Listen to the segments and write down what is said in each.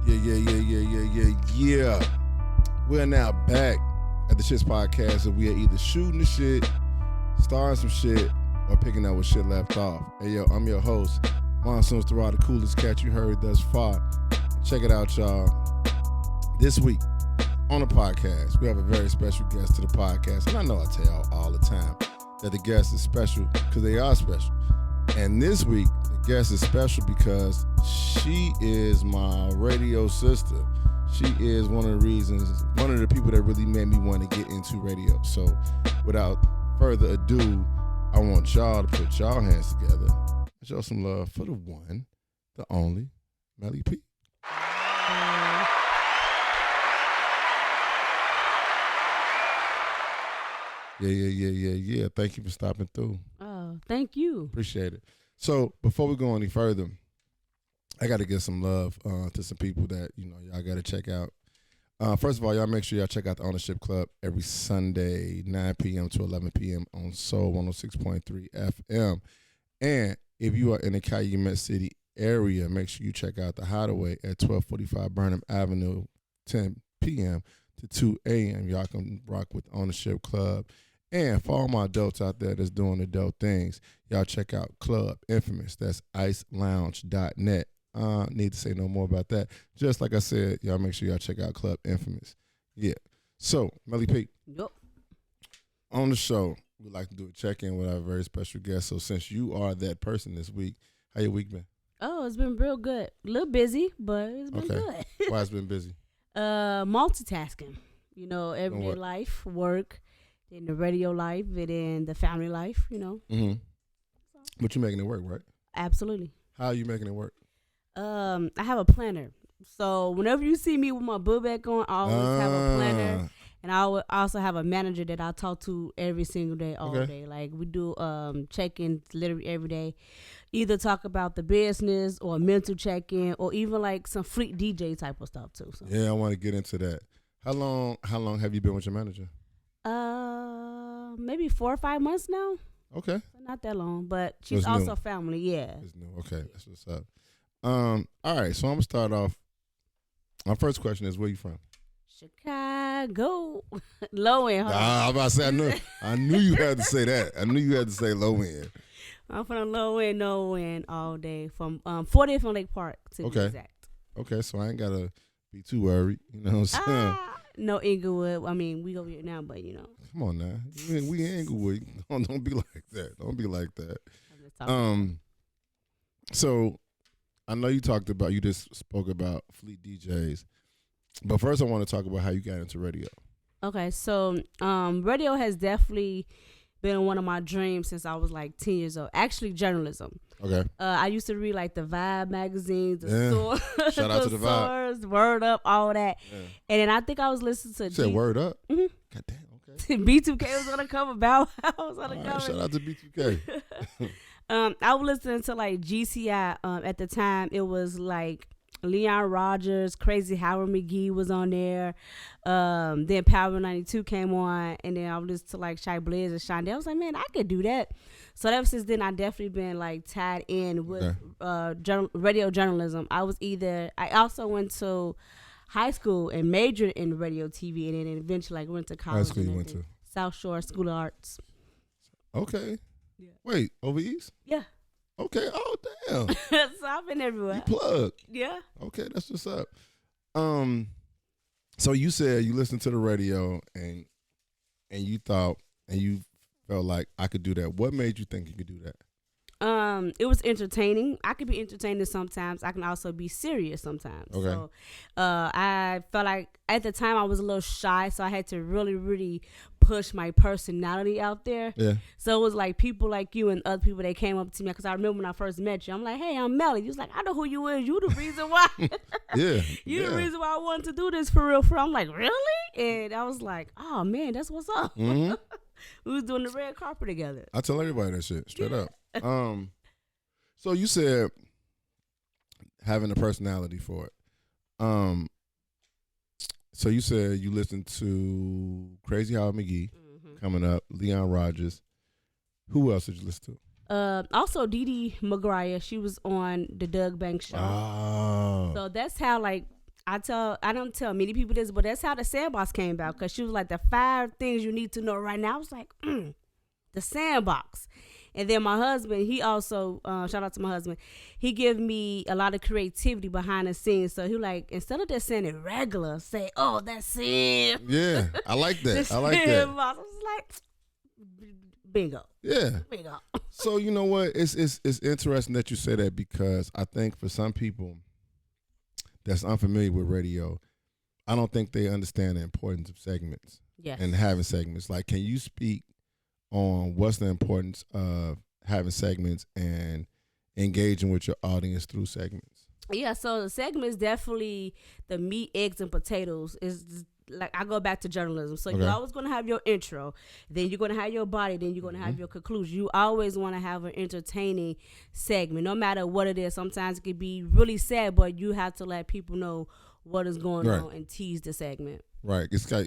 Yeah. We're now back at the S.H.I.T.S podcast, and we are either shooting the shit, starting some shit, or picking up what shit left off. Hey, yo, I'm your host, Monsoons Throughout, the coolest cat you heard thus far. Check it out, y'all. This week on the podcast, we have a very special guest to the podcast, and I know I tell y'all all the time that the guest is special because they are special. And this week, the guest is special because she is my radio sister. She is one of the people that really made me want to get into radio. So without further ado, I want y'all to put y'all hands together and show some love for the one, the only, Meli P. Yeah. Thank you for stopping through. Oh, thank you. Appreciate it. So before we go any further, I got to give some love to some people that, y'all got to check out. First of all, y'all make sure y'all check out the Ownership Club every Sunday, 9 p.m. to 11 p.m. on Soul 106.3 FM. And if you are in the Calumet City area, make sure you check out the Hideaway at 1245 Burnham Avenue, 10 p.m. to 2 a.m. Y'all can rock with Ownership Club. And for all my adults out there that's doing adult things, y'all check out Club Infamous. That's icelounge.net. Need to say no more about that. Just like I said, y'all make sure y'all check out Club Infamous. Yeah. So, Meli P. Yep. On the show, we like to do a check-in with our very special guest. So since you are that person this week, how your week been? Oh, it's been real good. A little busy, but it's been good. Why it's been busy? Multitasking. Everyday life, work, then the radio life, and then the family life, Mm-hmm. But you're making it work, right? Absolutely. How are you making it work? I have a planner. So whenever you see me with my book bag on, I always have a planner. And I also have a manager that I talk to every single day, all day. Like we do check-ins literally every day. Either talk about the business or mental check-in or even like some Fleet DJ type of stuff too. So. Yeah, I want to get into that. How long have you been with your manager? Maybe 4 or 5 months now. Okay. So not that long, but she's also family, yeah. It's new. Okay, that's what's up. All right, so I'm gonna start off. My first question is, where you from? Chicago. Low end. I was about to say, I knew you had to say that. I knew you had to say low end. I'm from low end, no end all day. From 40th and Lake Park to be exact. Okay, so I ain't gotta be too worried. You know what I'm saying? No Inglewood. I mean, we go here now, but Come on now, we in Inglewood. Don't be like that. Don't be like that. So I know you just spoke about Fleet DJs, but first I want to talk about how you got into radio. Okay, so radio has definitely been one of my dreams since I was like 10 years old. Actually, journalism. Okay. I used to read like the Vibe magazines, the Shout out to the Vibe, Word Up, all that. Yeah. And then I think I was listening to. You said Word Up. Mm-hmm. God damn. Okay. B2K was gonna come about. Shout out to B2K. I was listening to like GCI. At the time, it was like Leon Rogers, Crazy Howard McGee was on there. Then Power 92 came on, and then I was listening to like Shy Blaze and Shonda. I was like, man, I could do that. So ever since then, I definitely been like tied in with radio journalism. I also went to high school and majored in radio, TV, and then eventually like went to college. High school you went to? South Shore School of Arts. Okay. Yeah. Wait, over east? Yeah. Okay. Oh, damn. So I've been everywhere. You plugged. Yeah. Okay, that's what's up. So you said you listened to the radio and you thought and you felt like I could do that. What made you think you could do that? It was entertaining. I could be entertaining sometimes. I can also be serious sometimes. Okay. So, I felt like at the time I was a little shy, so I had to really, really push my personality out there. Yeah. So it was like people like you and other people that came up to me, because I remember when I first met you, I'm like, hey, I'm Meli. You was like, I know who you is. You the reason why. Yeah. You the reason why I wanted to do this for real. I'm like, really? And I was like, oh man, that's what's up. Mm-hmm. We was doing the red carpet together. I tell everybody that shit straight up. So you said having a personality for it. So you said you listened to Crazy Howard McGee coming up, Leon Rogers. Who else did you listen to? Also Dee Dee McGuire. She was on the Doug Banks show. Oh. So that's how like I don't tell many people this, but that's how the sandbox came about. Because she was like, the 5 things you need to know right now. I was like, the sandbox. And then my husband, he also, shout out to my husband, he give me a lot of creativity behind the scenes. So he like, instead of just saying it regular, say, oh, that's it. Yeah, I like that. I like that. Sandbox. I was like, bingo. Yeah. Bingo. So you know what? It's interesting that you say that, because I think for some people that's unfamiliar with radio, I don't think they understand the importance of segments. Yes. And having segments. Like, can you speak on what's the importance of having segments and engaging with your audience through segments? Yeah, so the segments definitely the meat, eggs, and potatoes is like, I go back to journalism. So you're always going to have your intro, then you're going to have your body, then you're going to have your conclusion. You always want to have an entertaining segment, no matter what it is. Sometimes it can be really sad, but you have to let people know what is going on and tease the segment. Right. It's got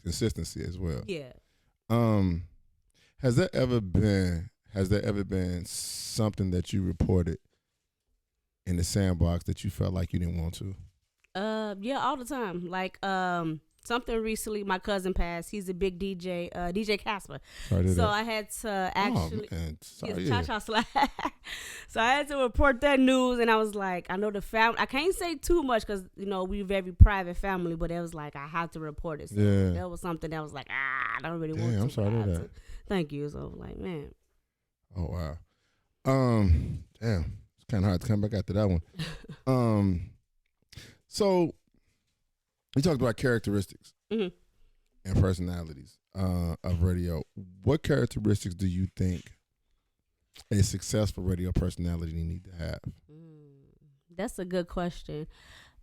consistency as well. Yeah. Has there ever been something that you reported in the sandbox that you felt like you didn't want to? Yeah, all the time. Like, something recently, my cousin passed. He's a big DJ, DJ Casper. So I had to actually, so I had to report that news, and I was like, I know the family. I can't say too much because we're very private family, but it was like I had to report it. So that was something that was like, I don't really want to. I'm sorry to hear that. Thank you. So I was like, man. Oh wow. Damn, it's kind of hard to come back after that one. So we talked about characteristics and personalities of radio. What characteristics do you think a successful radio personality need to have? That's a good question.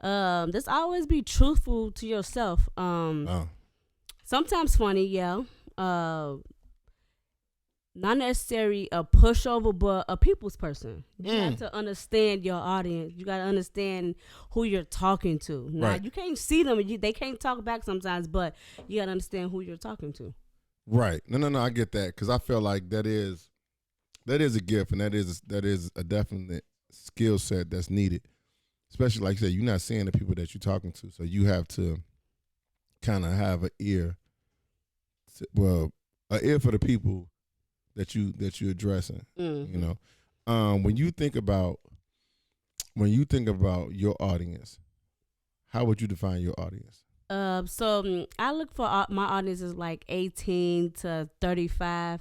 Just always be truthful to yourself. Sometimes funny, yeah. Not necessarily a pushover, but a people's person. You have to understand your audience. You got to understand who you're talking to. Now, you can't see them. They can't talk back sometimes, but you got to understand who you're talking to. Right. No, I get that, because I feel like that is a gift, and that is a definite skill set that's needed. Especially, like you said, you're not seeing the people that you're talking to, so you have to kind of have an ear. An ear for the people that you're addressing. When you think about your audience, how would you define your audience? So I look for my audience is like 18 to 35.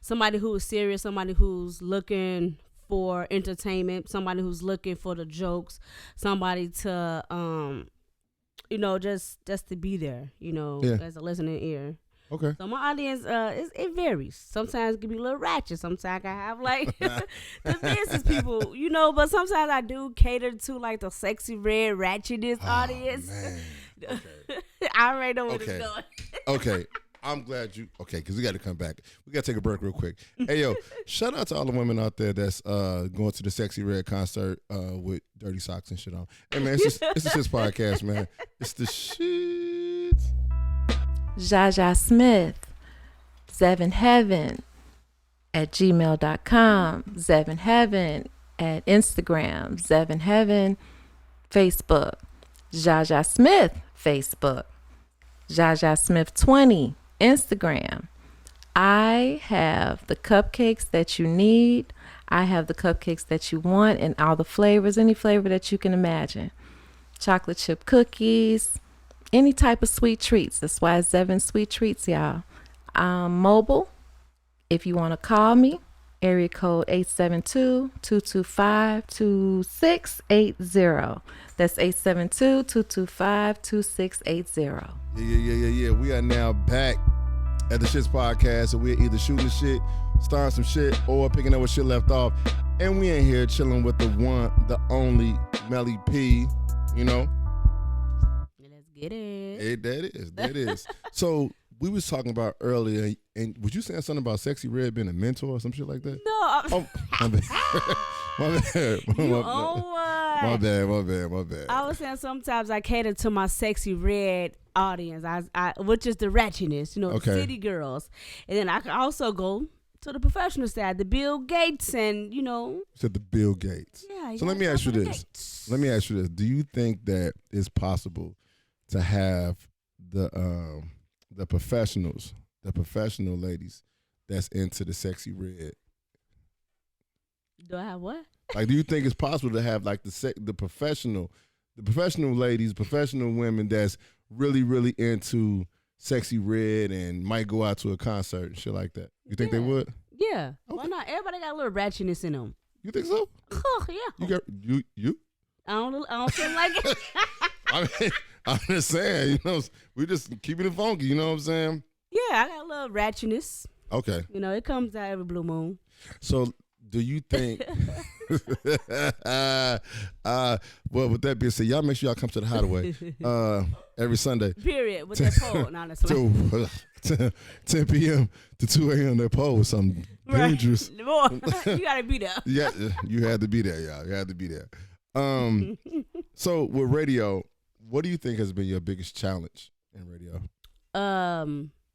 Somebody who is serious, somebody who's looking for entertainment, somebody who's looking for the jokes, somebody to just to be there, as a listening ear. Okay. So my audience, it varies. Sometimes it can be a little ratchet. Sometimes I have like the business people, but sometimes I do cater to like the sexy red ratchetness audience. Man. Okay. I already know where it's going. Okay. I'm glad because we got to come back. We got to take a break real quick. Hey, yo, shout out to all the women out there that's going to the Sexy Red concert with dirty socks and shit on. Hey, man, it's the S.H.I.T.S podcast, man. It's the shit. Jaja Smith, Zevin Heaven at gmail.com, Zevin Heaven at Instagram, Zevin Heaven, Facebook, Jaja Smith, Facebook, Jaja Smith 20, Instagram. I have the cupcakes that you need. I have the cupcakes that you want in all the flavors, any flavor that you can imagine. Chocolate chip cookies, any type of sweet treats. That's why it's Zevin Sweet Treats, y'all. Mobile, if you want to call me, area code 872-225-2680. That's 872-225-2680. Yeah. We are now back at the S.H.I.T.S podcast, so we're either shooting the shit, starting some shit, or picking up what shit left off. And we in here chilling with the one, the only Meli P, Get it. That is. So we was talking about earlier, and was you saying something about Sexy Red being a mentor or some shit like that? No. My bad. My bad. I was saying sometimes I cater to my Sexy Red audience, I which is the ratchetness, city girls, and then I can also go to the professional side, the Bill Gates, and Said the Bill Gates. Yeah. So let me ask you this. Let me ask you this. Do you think that it's possible to have the professional ladies that's into the sexy red? Do I have what? Like, do you think it's possible to have like the professional ladies, professional women that's really, really into sexy red and might go out to a concert and shit like that? You think they would? Yeah. Okay. Why not? Everybody got a little ratchetness in them. You think so? Oh, yeah. You got you? I don't feel like it. I mean, I'm just saying, we just keeping it funky, you know what I'm saying? Yeah, I got a little ratchetness. Okay. It comes out every blue moon. So do you think well, with that being said, y'all make sure y'all come to the Hideaway every Sunday. Period. With that pole, honestly. 10 p.m. to 2 a.m. That pole was something dangerous. Boy, you gotta be there. Yeah, you had to be there, y'all. You had to be there. So with radio, what do you think has been your biggest challenge in radio?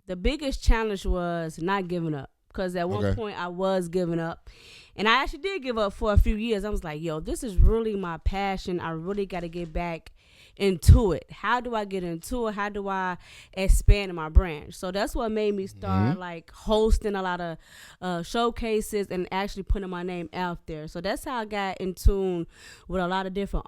The biggest challenge was not giving up. Because at one point I was giving up. And I actually did give up for a few years. I was like, yo, this is really my passion. I really got to get back into it. How do I get into it? How do I expand my brand? So that's what made me start like hosting a lot of showcases and actually putting my name out there. So that's how I got in tune with a lot of different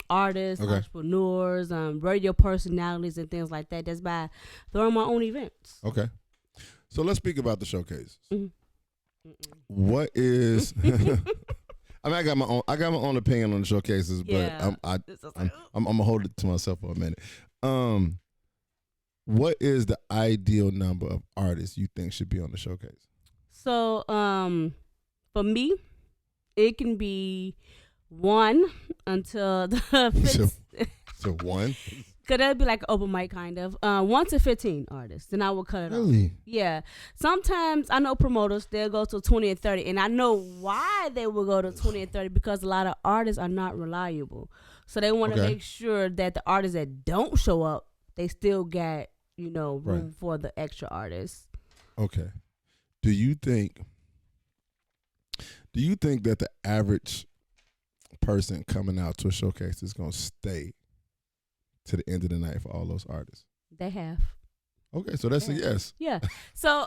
artists, entrepreneurs, radio personalities, and things like that. That's by throwing my own events. Okay. So let's speak about the showcases. Mm-hmm. What is? I mean, I got my own opinion on the showcases, but I'm gonna hold it to myself for a minute. What is the ideal number of artists you think should be on the showcase? So, for me, it can be one until the fifth. So one. Could that be like an open mic kind of? 1 to 15 artists, then I will cut it off. Really? Yeah. Sometimes I know promoters, they'll go to 20 and 30, and I know why they will go to 20 and 30 because a lot of artists are not reliable. So they want to make sure that the artists that don't show up, they still got, room for the extra artists. Okay. Do you think that the average person coming out to a showcase is going to stay to the end of the night for all those artists? They have. Okay, so that's a yes. Yeah. So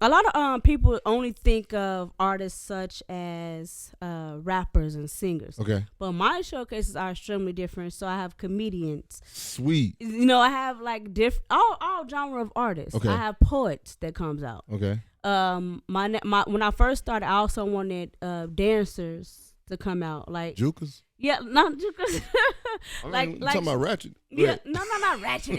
a lot of people only think of artists such as rappers and singers. Okay. But my showcases are extremely different. So I have comedians. Sweet. I have like all genre of artists. Okay. I have poets that comes out. Okay. When I first started, I also wanted dancers to come out, like Jukas. Yeah, not Jukas. Like talking about ratchet. Yeah, no, not ratchet.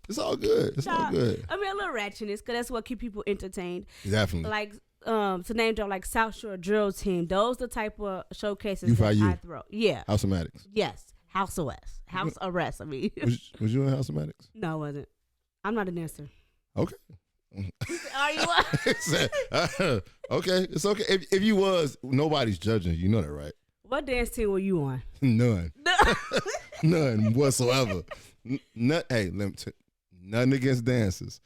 It's all good. It's all good. I mean, a little ratchetness, because that's what keep people entertained. Definitely. Like, to name drop, like South Shore Drill Team. Those the type of showcases that I throw. Yeah. House-O-Matics. Yes. House arrest. I mean. Was you in House-O-Matics? No, I wasn't. I'm not a dancer. Okay. Are you? Okay, it's okay. If you was, nobody's judging. You know that, right? What dance team were you on? None. None whatsoever. Hey, nothing against dancers.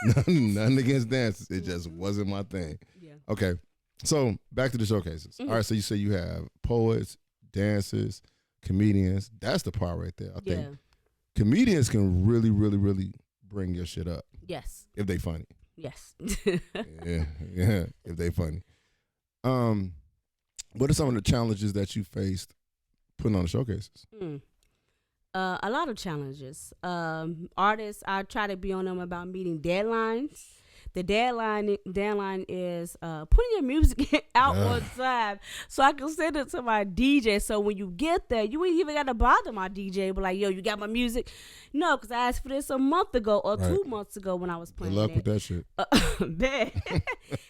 Nothing against dancers. It just wasn't my thing. Yeah. Okay. So back to the showcases. Mm-hmm. All right. So you say you have poets, dancers, comedians. That's the part right there. I think comedians can really, really, really bring your shit up. Yes. If they funny. Yes. yeah. If they funny. What are some of the challenges that you faced putting on the showcases? A lot of challenges. Artists, I try to be on them about meeting deadlines. The deadline is putting your music out on time so I can send it to my DJ. So when you get there, you ain't even got to bother my DJ. But like, yo, you got my music? No, because I asked for this a month ago or 2 months ago when I was playing. Good luck with that shit.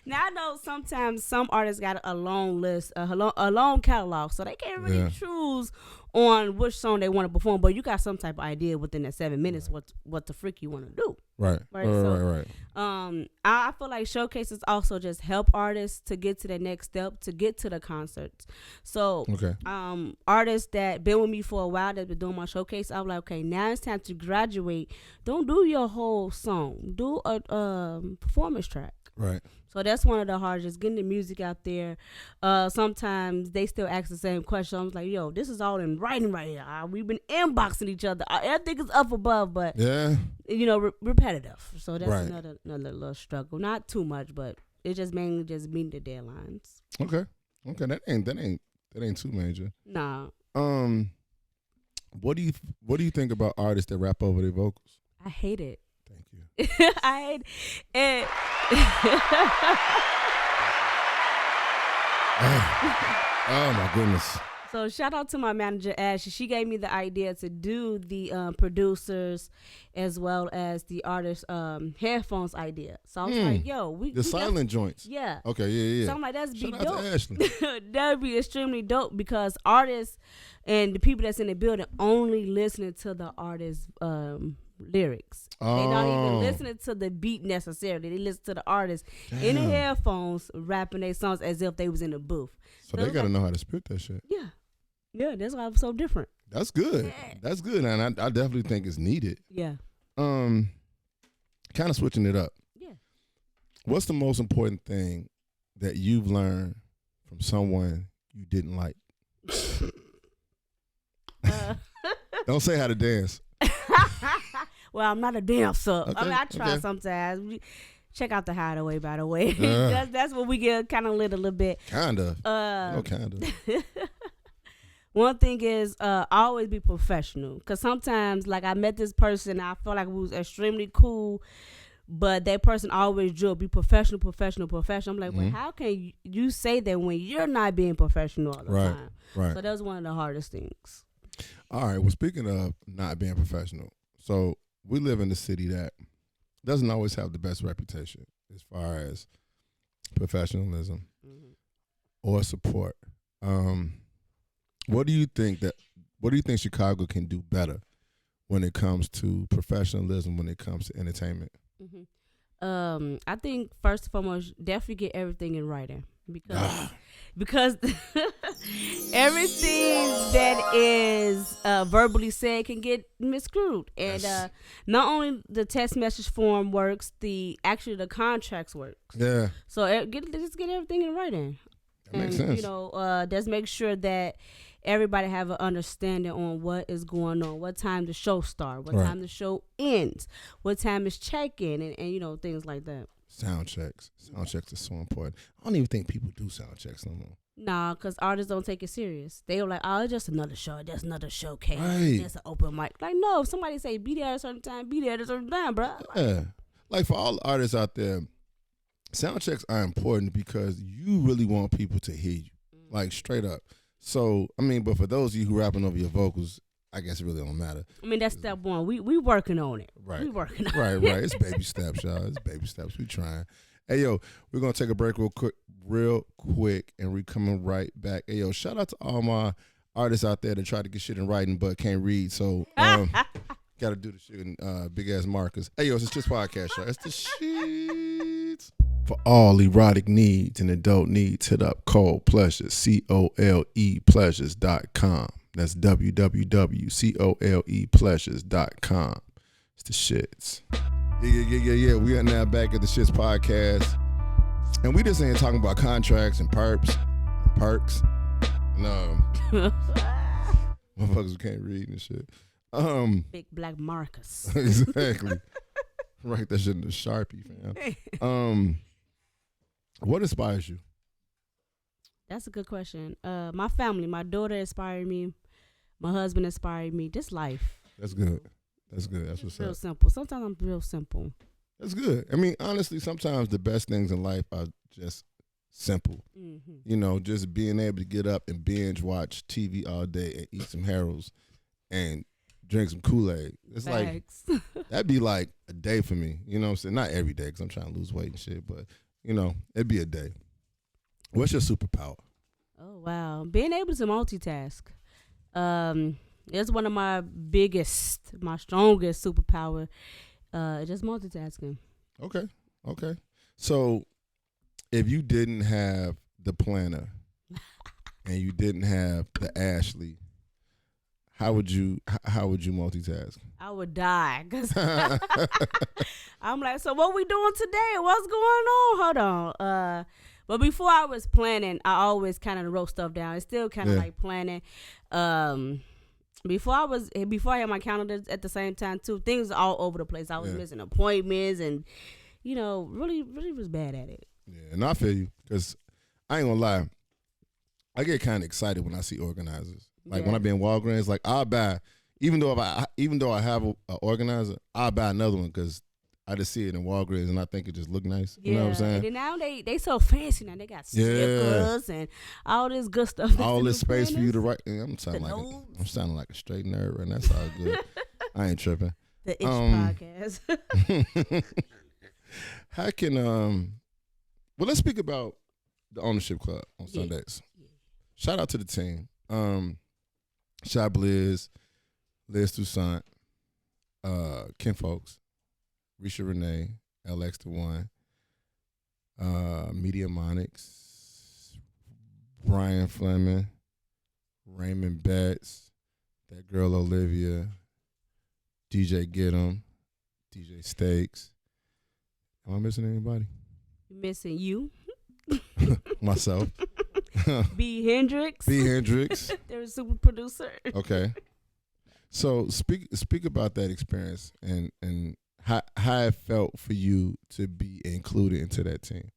Now I know sometimes some artists got a long list, a long catalog, so they can't really choose on which song they want to perform. But you got some type of idea within that 7 minutes what the freak you want to do. Right. I feel like showcases also just help artists to get to the next step, to get to the concerts. So artists that been with me for a while, that been doing my showcase, I'm like, okay, now it's time to graduate. Don't do your whole song. Do a performance track. Right. So that's one of the hardest, getting the music out there. Sometimes they still ask the same question. I was like, yo, this is all in writing right here. We've been inboxing each other. Everything is up above, but, Yeah. repetitive. So that's Right. another little struggle. Not too much, but it's just mainly just meeting the deadlines. Okay. That ain't too major. Nah, What do you think about artists that rap over their vocals? I hate it. Thank you. I hate it. Oh my goodness. So shout out to my manager Ashley. She gave me the idea to do the producers as well as the artists headphones idea. So I was like, yo, the silent joints. Yeah. Okay, yeah. So I'm like, that's be Shout out dope. to Ashley. That would be extremely dope because artists and the people that's in the building only listening to the artist's lyrics. They don't even listening to the beat necessarily. They listen to the artist in the headphones rapping their songs as if they was in the booth. So they gotta know how to spit that shit. Yeah. Yeah, that's why I'm so different. That's good. Yeah. That's good, and I definitely think it's needed. Yeah. Kind of switching it up. Yeah. What's the most important thing that you've learned from someone you didn't like? Don't say how to dance. Well, I'm not a dancer. Okay, I mean, I try okay. sometimes. Check out the Hideaway, by the way. That's what we get kind of lit a little bit. Kind of. No, kind of. One thing is always be professional. Because sometimes, like, I met this person, I felt like we was extremely cool, but that person always drew, be professional. I'm like, well, how can you say that when you're not being professional all the time? Right. So that was one of the hardest things. All right. Well, speaking of not being professional, so we live in a city that doesn't always have the best reputation as far as professionalism or support. What do you think Chicago can do better when it comes to professionalism, when it comes to entertainment? I think first and foremost, definitely get everything in writing because everything that is verbally said can get misconstrued, and not only the text message form works, the contracts works. Yeah. So just get everything in writing. That makes sense. Just make sure that everybody have an understanding on what is going on, what time the show starts, what time the show ends, what time is check-in, and things like that. Sound checks are so important. I don't even think people do sound checks no more. Nah, because artists don't take it serious. They were like, oh, it's just another show. Just another showcase. Right. Just an open mic. Like, no, if somebody say be there at a certain time, be there at a certain time, bro. Yeah. Like for all the artists out there, sound checks are important because you really want people to hear you, like straight up. So, I mean, but for those of you who rapping over your vocals, I guess it really don't matter. I mean, that's step one. We working on it. Right. We working on Right. it. It's baby steps, y'all. It's baby steps. We trying. Hey, yo, we're going to take a break real quick, and we're coming right back. Hey, yo, shout out to all my artists out there that try to get shit in writing but can't read. So, got to do the shit in big-ass markers. Hey, yo, it's the S.H.I.T.S podcast, y'all. It's the shit. For all erotic needs and adult needs, hit up Cole Pleasures, COLEpleasures.com. That's www.colepleasures.com. It's the shits. Yeah. We are now back at the S.H.I.T.S podcast. And we just ain't talking about contracts and perks. No. Motherfuckers who can't read and shit. Big black markers. Exactly. Write that shit in the Sharpie, fam. What inspires you? That's a good question. My family, my daughter inspired me. My husband inspired me. Just life. That's good. That's what's Real up. simple. Sometimes I'm real simple. That's good. I mean, honestly, sometimes the best things in life are just simple. Mm-hmm. Just being able to get up and binge watch TV all day and eat some Harold's and drink some Kool-Aid. It's Facts. like, that'd be like a day for me. You know what I'm saying? Not every day because I'm trying to lose weight and shit, but, it'd be a day. What's your superpower? Oh, wow. Being able to multitask. It's one of my strongest superpower. Just multitasking. Okay. So if you didn't have the planner and you didn't have the Ashley, how would you multitask? I would die. 'Cause I'm like, so what we doing today? What's going on? Hold on. But before I was planning, I always kind of wrote stuff down. It's still kind of like planning. Before I had my calendar at the same time too, things were all over the place. I was missing appointments and, really, really was bad at it. Yeah, and I feel you because I ain't gonna lie. I get kind of excited when I see organizers. Like when I be in Walgreens, like I'll buy, even though I have an organizer, I'll buy another one because I just see it in Walgreens and I think it just look nice. Yeah. You know what I'm saying? And then now they so fancy now. They got stickers and all this good stuff. All this space for you to write. I'm sounding like a straight nerd, and that's all good. I ain't tripping. The Itch podcast. How can well, let's speak about the Ownership Club on Sundays. Yeah. Shout out to the team. Shy Blizz, Liz Toussaint, Ken Folks, Risha Renee, LX the One, Media Monix, Brian Fleming, Raymond Betts, that girl Olivia, DJ Get'em, DJ Stakes. Am I missing anybody? Missing you. Myself. B. Hendrix. They're a super producer. Okay. So speak about that experience and how it felt for you to be included into that team.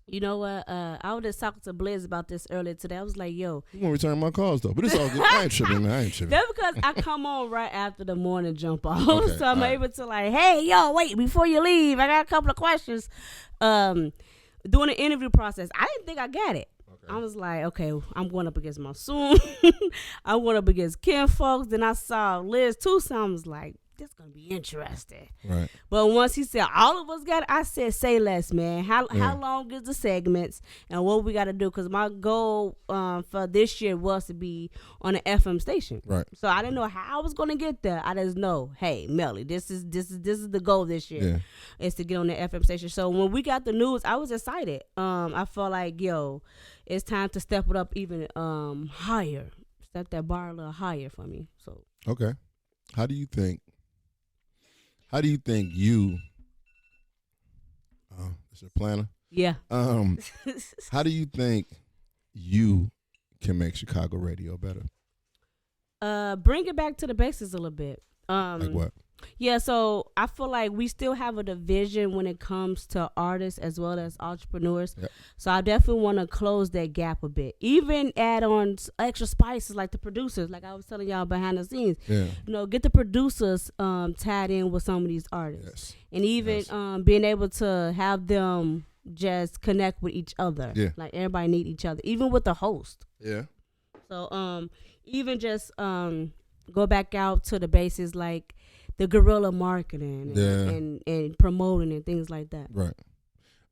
You know what? I was just talking to Blizz about this earlier today. I was like, yo. You won't return my calls, though. But it's all good. I ain't tripping, man. I ain't tripping. That's because I come on right after the morning jump off. Okay, so I'm able to like, hey, yo, wait, before you leave, I got a couple of questions. During the interview process, I didn't think I got it. Okay. I was like, okay, I'm going up against Monsoon. I went up against Ken Folks. Then I saw Liz Toussaint. I was like, this is going to be interesting. Right. But once he said all of us got it, I said, say less, man. How long is the segments and what we got to do? Because my goal for this year was to be on an FM station. Right. So I didn't know how I was going to get there. I just know, hey, Meli, this is the goal this year is to get on the FM station. So when we got the news, I was excited. I felt like, yo, it's time to step it up even higher. Step that bar a little higher for me. So okay. How do you think you is your planner? Yeah. How do you think you can make Chicago radio better? Bring it back to the basics a little bit. Like what? Yeah, so I feel like we still have a division when it comes to artists as well as entrepreneurs. Yep. So I definitely want to close that gap a bit. Even add on extra spices like the producers, like I was telling y'all behind the scenes. Yeah. Get the producers tied in with some of these artists. Yes. And even being able to have them just connect with each other. Yeah. Like everybody need each other, even with the host. Yeah. So even just go back out to the bases like the guerrilla marketing and promoting and things like that. Right.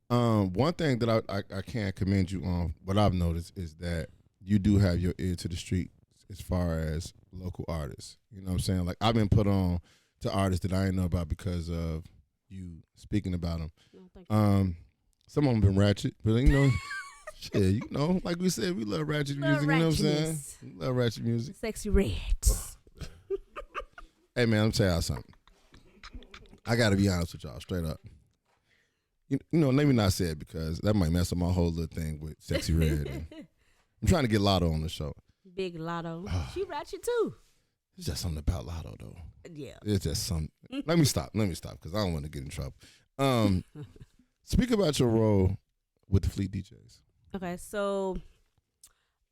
One thing that I can't commend you on, what I've noticed is that you do have your ear to the street as far as local artists. You know what I'm saying? Like I've been put on to artists that I didn't know about because of you speaking about them. Some of them been ratchet, but shit, like we said, we love ratchet music. You know what I'm saying? We love ratchet music. Sexy Red. Hey, man, I'm tell y'all something. I got to be honest with y'all, straight up. Let me not say it because that might mess up my whole little thing with Sexy Red. I'm trying to get Lotto on the show. Big Lotto. She ratchet too. It's just something about Lotto, though. Yeah. It's just something. Let me stop because I don't want to get in trouble. Speak about your role with the Fleet DJs. Okay, so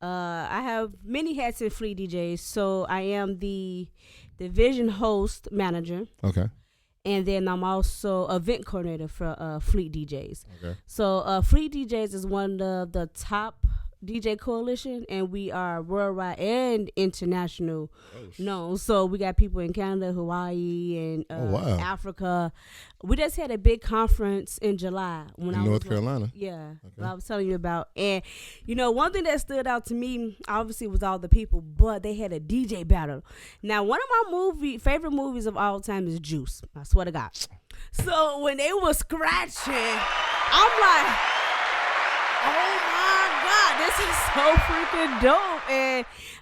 I have many hats in Fleet DJs. So I am the division host manager. Okay. And then I'm also event coordinator for Fleet DJs. Okay. So Fleet DJs is one of the top DJ coalition, and we are worldwide and international known. So we got people in Canada, Hawaii, and Africa. We just had a big conference in July when in North Carolina. Yeah, okay. I was telling you about. And one thing that stood out to me obviously was all the people, but they had a DJ battle. Now, one of my favorite movies of all time is Juice. I swear to God. So when they were scratching, I'm like, oh my God, this this is so freaking dope.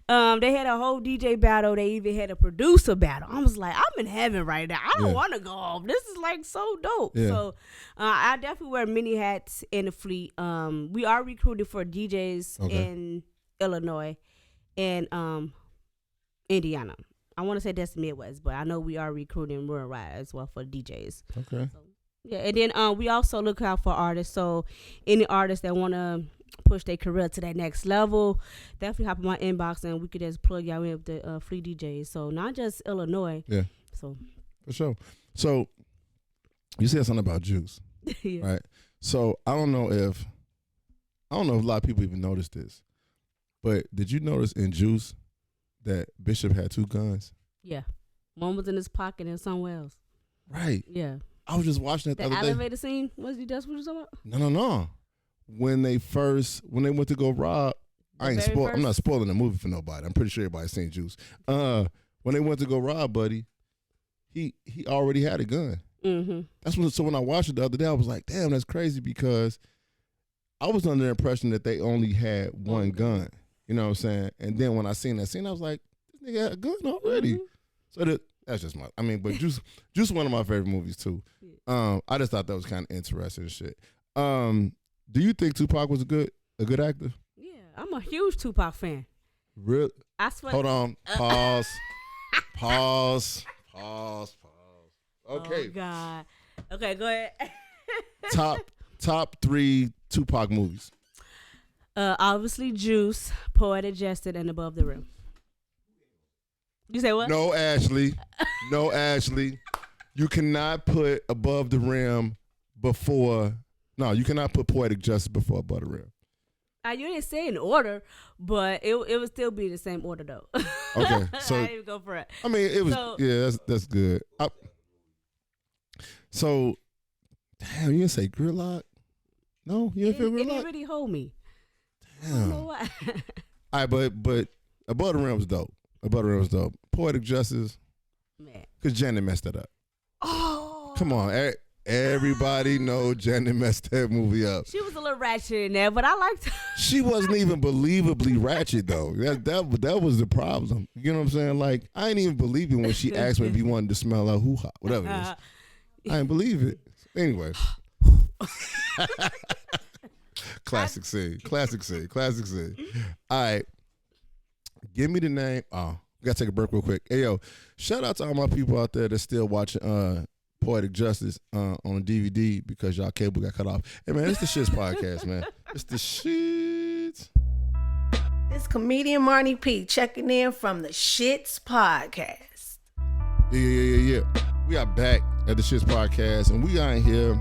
And they had a whole DJ battle. They even had a producer battle. I was like, I'm in heaven right now. I don't want to go home. This is like so dope. Yeah. So I definitely wear many hats in the Fleet. We are recruited for DJs in Illinois and Indiana. I want to say that's Midwest, but I know we are recruiting worldwide as well for DJs. Okay. So, yeah, and then we also look out for artists. So any artists that want to push their career to that next level, definitely hop in my inbox and we could just plug y'all in with the Fleet DJs. So not just Illinois. Yeah. So for sure. So you said something about Juice, right? So I don't know if a lot of people even noticed this, but did you notice in Juice that Bishop had 2 guns? Yeah, one was in his pocket and somewhere else. Right. Yeah. I was just watching it the other day. The elevator scene? That's what you talking about? No. When they went to go rob, I'm not spoiling the movie for nobody. I'm pretty sure everybody's seen Juice. When they went to go rob Buddy, he already had a gun. Mm-hmm. So when I watched it the other day, I was like, damn, that's crazy, because I was under the impression that they only had one gun. You know what I'm saying? And then when I seen that scene, I was like, this nigga had a gun already. Mm-hmm. So that's just but Juice one of my favorite movies too. I just thought that was kind of interesting and shit. Do you think Tupac was a good actor? Yeah, I'm a huge Tupac fan. Really? I swear. Hold on. Pause. Pause. Okay. Oh God. Okay, go ahead. top 3 Tupac movies. Obviously Juice, Poetic Justice, and Above the Rim. You say what? No, Ashley. You cannot put Above the Rim before. No, you cannot put Poetic Justice before Above the Rim. You didn't say in order, but it would still be the same order though. Okay, so I didn't even go for it. I mean, it was that's good. So, damn, you didn't say Gridlock? No, you didn't feel Gridlock? It didn't really hold me. Damn. I don't know why. All right, but Above the Rim was dope. Poetic Justice, man, because Janet messed that up. Oh, come on, everybody know Janet messed that movie up. She was a little ratchet in there, but I liked her. She wasn't even believably ratchet though. That was the problem. You know what I'm saying? Like, I ain't even believe it when she asked me if he wanted to smell her hoo-ha, whatever it is. I didn't believe it. Anyway. Classic scene. All right. Give me the name. Oh, we got to take a break real quick. Hey, yo, shout out to all my people out there that's still watching Poetic Justice on DVD because y'all cable got cut off. Hey, man, it's the S.H.I.T.S podcast, man. It's the shit. It's comedian Meli P checking in from the S.H.I.T.S podcast. Yeah. We are back at the S.H.I.T.S podcast, and we are in here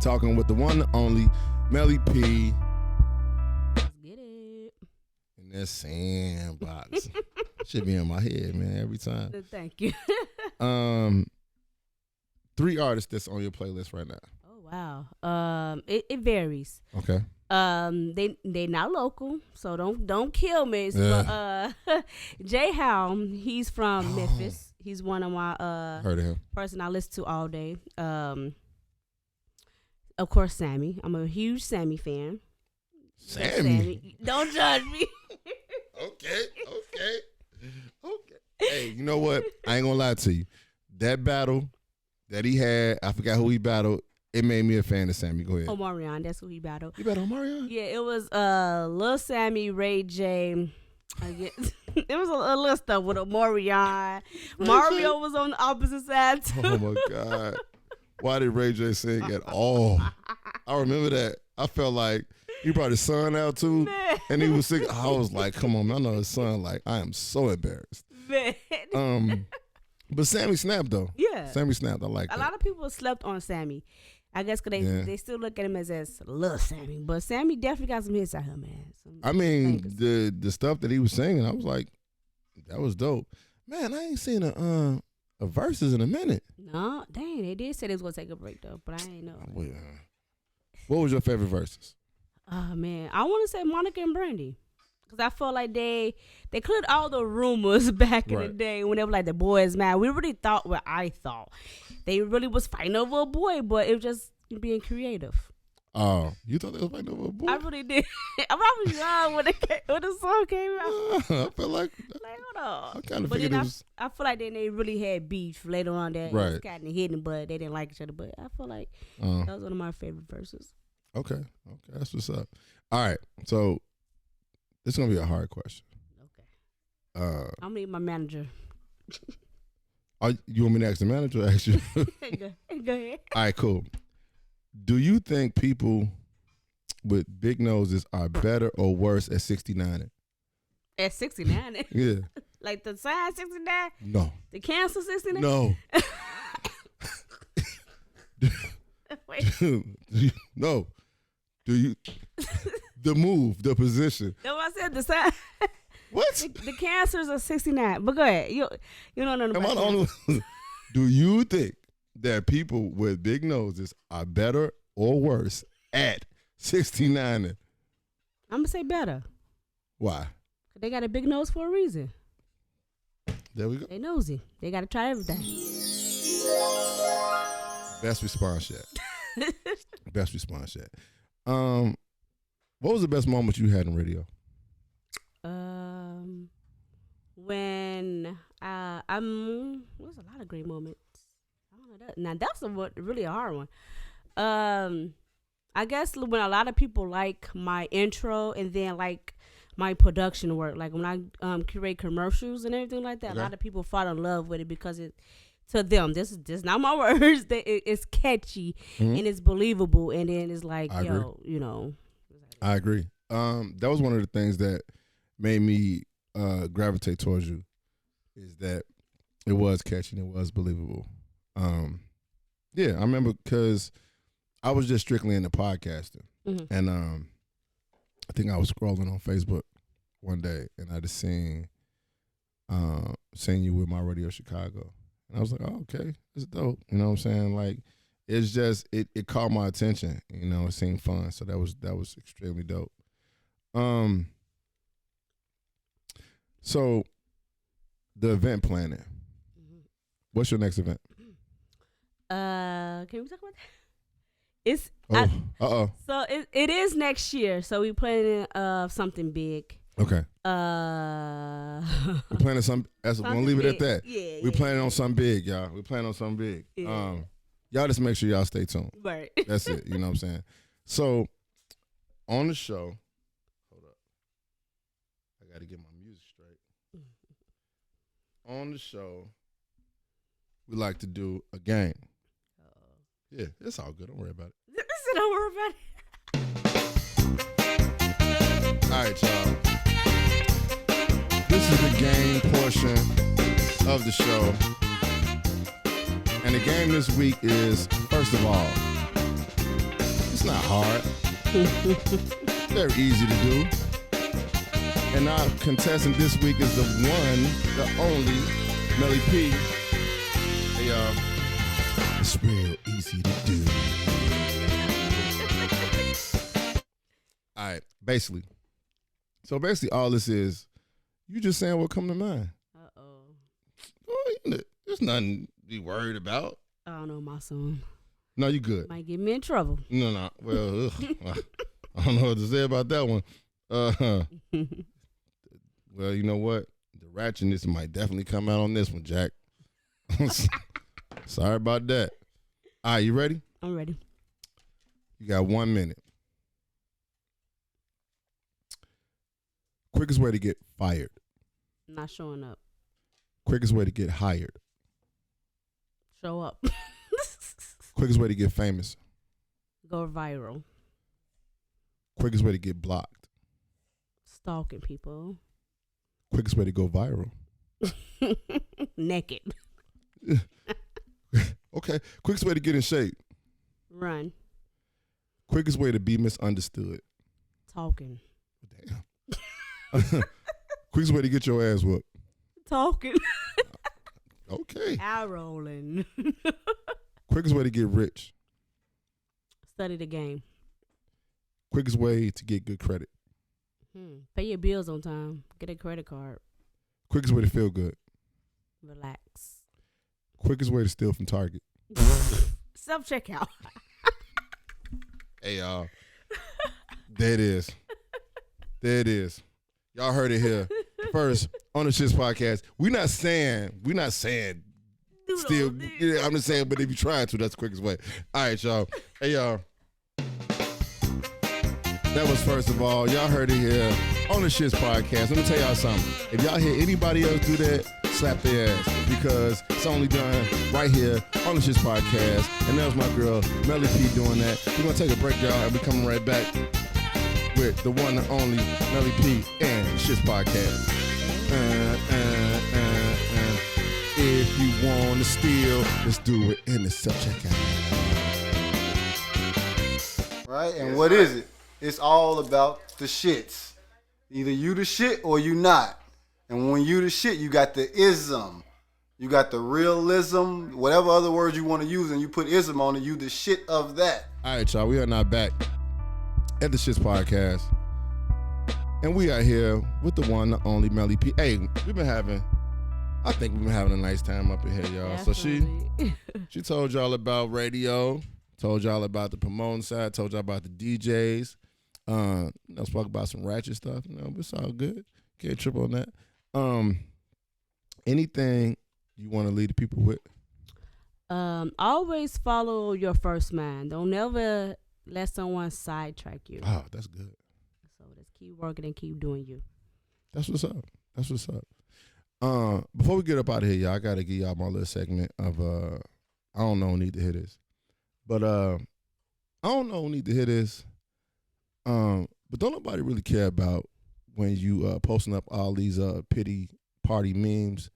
talking with the one and only Meli P. Let's get it. In that sandbox. Should be in my head, man, every time. Thank you. 3 artists that's on your playlist right now. Oh wow. It varies. Okay. They not local, so don't kill me. Yeah. But J How, he's from Memphis. He's one of my heard of him. Person I listen to all day. Of course, Sammy. I'm a huge Sammy fan. Sammy. Don't judge me. Okay. Hey, you know what? I ain't gonna lie to you. That battle that he had, I forgot who he battled. It made me a fan of Sammy. Go ahead. Omarion, that's who he battled. You battled Omarion? Yeah, it was Lil Sammy, Ray J. It was a little stuff with Omarion. Mario was on the opposite side too. Oh my God. Why did Ray J sing at all? I remember that. I felt like he brought his son out too, Man. and he was singing. I was like, come on, man. I know his son. Like, I am so embarrassed. Man. But Sammy snapped though. Yeah. Sammy snapped. I like a that. lot of people slept on Sammy. I guess because they still look at him as little Sammy. But Sammy definitely got some hits out here, man. I mean, the stuff that he was singing, I was like, that was dope. Man, I ain't seen a verses in a minute. No, dang, they did say they was going to take a break, though. But I ain't know. What was your favorite verses? Oh, man. I want to say Monica and Brandy. Because I felt like they cleared all the rumors back in the day when they were like the boys, man. We really thought what I thought. They really was fighting over a boy, but it was just being creative. Oh, you thought they was fighting over a boy? I really did. I was young when the song came out. I felt like Hold on. I kind of But figured then it was I feel like then they really had beef later on that it was kind of hidden, but they didn't like each other. But I feel like that was one of my favorite verses. Okay, that's what's up. All right, so this is gonna be a hard question. Okay. I'm gonna need my manager. You want me to ask the manager or ask you? Go ahead. All right, cool. Do you think people with big noses are better or worse at 69? At 69? Yeah. Like the size 69? No. The cancer 69? No. Wait. No. Do you? The move, the position. That's what I said. The size. What? The cancers are 69. But go ahead. You don't know Am I the only one? Do you think that people with big noses are better or worse at 69? I'm gonna say better. Why? They got a big nose for a reason. There we go. They nosy. They gotta try everything. Best response yet. Best response yet. What was the best moment you had in radio? When there's a lot of great moments. I don't know that. Now that's really a hard one. I guess when a lot of people like my intro and then like my production work, like when I curate commercials and everything like that, okay. A lot of people fall in love with it because to them, this is not my words. It's catchy and it's believable, and then it's like, I agree. I agree. That was one of the things that made me gravitate towards you, is that it was catchy and it was believable. Yeah, I remember because I was just strictly into podcasting, and I think I was scrolling on Facebook one day and I just seen you with My Radio Chicago, and I was like, oh, okay, it's dope. You know what I'm saying? Like, it's just it caught my attention. You know, it seemed fun, so that was extremely dope. So the event planning. What's your next event? Can we talk about that? It's So it is next year. So we planning something big. Okay. We're planning some. I'm gonna leave it at that. Yeah. We're planning on something big, y'all. We're planning on something big. Yeah. Y'all just make sure y'all stay tuned. Right. That's it. You know what I'm saying? So on the show, hold up. I got to get my music straight. On the show, we like to do a game. Yeah, it's all good. Don't worry about it. Don't worry about it. All right, y'all. This is the game portion of the show. And the game this week is, first of all, it's not hard. Very easy to do. And our contestant this week is the one, the only, Meli P. Hey, y'all. It's real easy to do. All right, basically. So basically all this is, you just saying what come to mind. Well, there's nothing to be worried about. I don't know my son. No, you good. Might get me in trouble. No. Well, I don't know what to say about that one. Well, you know what? The ratchetness might definitely come out on this one, Jack. Sorry about that. All right, you ready? I'm ready. You got 1 minute. Quickest way to get fired. Not showing up. Quickest way to get hired. Show up. Quickest way to get famous. Go viral. Quickest way to get blocked. Stalking people. Quickest way to go viral. Naked. Okay. Quickest way to get in shape. Run. Quickest way to be misunderstood. Talking. Damn. Quickest way to get your ass whooped. Talking. Okay. Eye rolling. Quickest way to get rich. Study the game. Quickest way to get good credit. Pay your bills on time. Get a credit card. Quickest way to feel good. Relax. Quickest way to steal from Target. Self-checkout. Hey, y'all. There it is. There it is. Y'all heard it here. First, on the S.H.I.T.S podcast, we're not saying still, I'm just saying, but if you try to, that's the quickest way. All right, y'all. Hey, y'all. That was first of all. Y'all heard it here on the S.H.I.T.S podcast. Let me tell y'all something. If y'all hear anybody else do that, slap their ass, because it's only done right here on the S.H.I.T.S podcast. And that was my girl, Meli P, doing that. We're going to take a break, y'all, and we're coming right back with the one and only Meli P and the S.H.I.T.S podcast. If you want to steal, let's do it in the self-checkout. Right? And what is it? It's all about the shits. Either you the shit or you not. And when you the shit, you got the ism. You got the realism, whatever other words you want to use, and you put ism on it, you the shit of that. All right, y'all. We are now back at the S.H.I.T.S podcast. And we are here with the one, the only Meli P. Hey, I think we've been having a nice time up in here, y'all. Definitely. So she told y'all about radio, told y'all about the promoting side, told y'all about the DJs. Spoke about some ratchet stuff. But it's all good. Can't trip on that. Anything you want to lead the people with? Always follow your first mind. Don't never let someone sidetrack you. Oh, that's good. So just keep working and keep doing you. That's what's up. Before we get up out of here, y'all, I gotta give y'all my little segment of I don't know who need to hear this. But I don't know who need to hear this. But don't nobody really care about when you posting up all these pity party memes,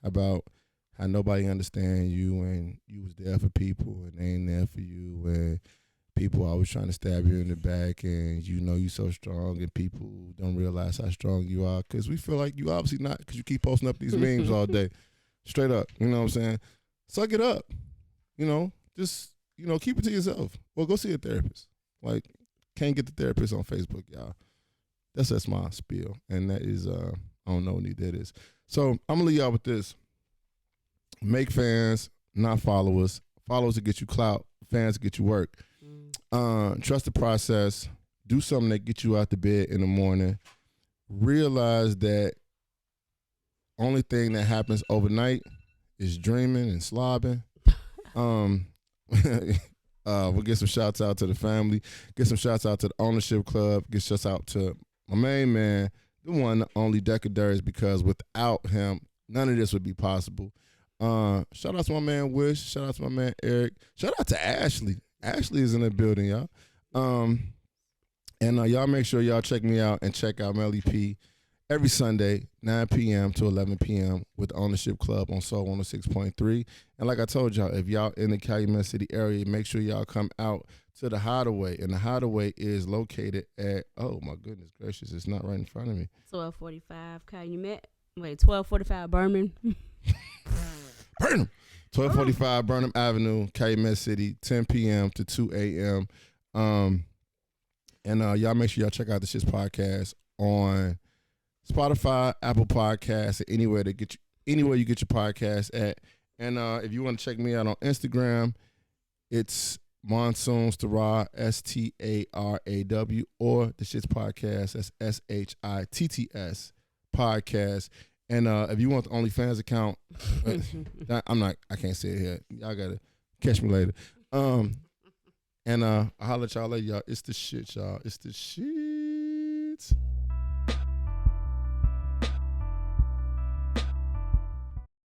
about how nobody understand you and you was there for people and they ain't there for you, and people always trying to stab you in the back, and you so strong, and people don't realize how strong you are because we feel like you obviously not, because you keep posting up these memes all day. Straight up, you know what I'm saying? Suck it up. Just keep it to yourself. Well, go see a therapist. Like, can't get the therapist on Facebook, y'all. That's my spiel, and that is I don't know what that is. So I'm gonna leave y'all with this: make fans, not followers. Followers to get you clout, fans to get you work. Trust the process. Do something that gets you out the bed in the morning. Realize that only thing that happens overnight is dreaming and slobbing. We'll get some shouts out to the family. Get some shouts out to the ownership club. Get shouts out to my main man, the one, the only Decadarius, because without him, none of this would be possible. Shout out to my man Wish. Shout out to my man Eric. Shout out to Ashley. Ashley is in the building, y'all. And y'all make sure y'all check me out and check out Meli P every Sunday, 9 p.m. to 11 p.m. with the Ownership Club on Soul 106.3. And like I told y'all, if y'all in the Calumet City area, make sure y'all come out to the Hideaway. And the Hideaway is located at, oh my goodness gracious, it's not right in front of me. 1245 Calumet. Wait, 1245 Berman. Burnham. 1245 Burnham Avenue, Calumet City, 10 p.m. to 2 a.m. And y'all make sure y'all check out the S.H.I.T.S podcast on Spotify, Apple Podcasts, or anywhere you get your podcast at. And if you want to check me out on Instagram, it's Monsoons Taraw, STARAW, or the S.H.I.T.S podcast. That's S.H.I.T.T.S podcast. And if you want the OnlyFans account, I can't say it here. Y'all gotta catch me later. And I'll holler at y'all later, y'all. It's the shit, y'all. It's the shit.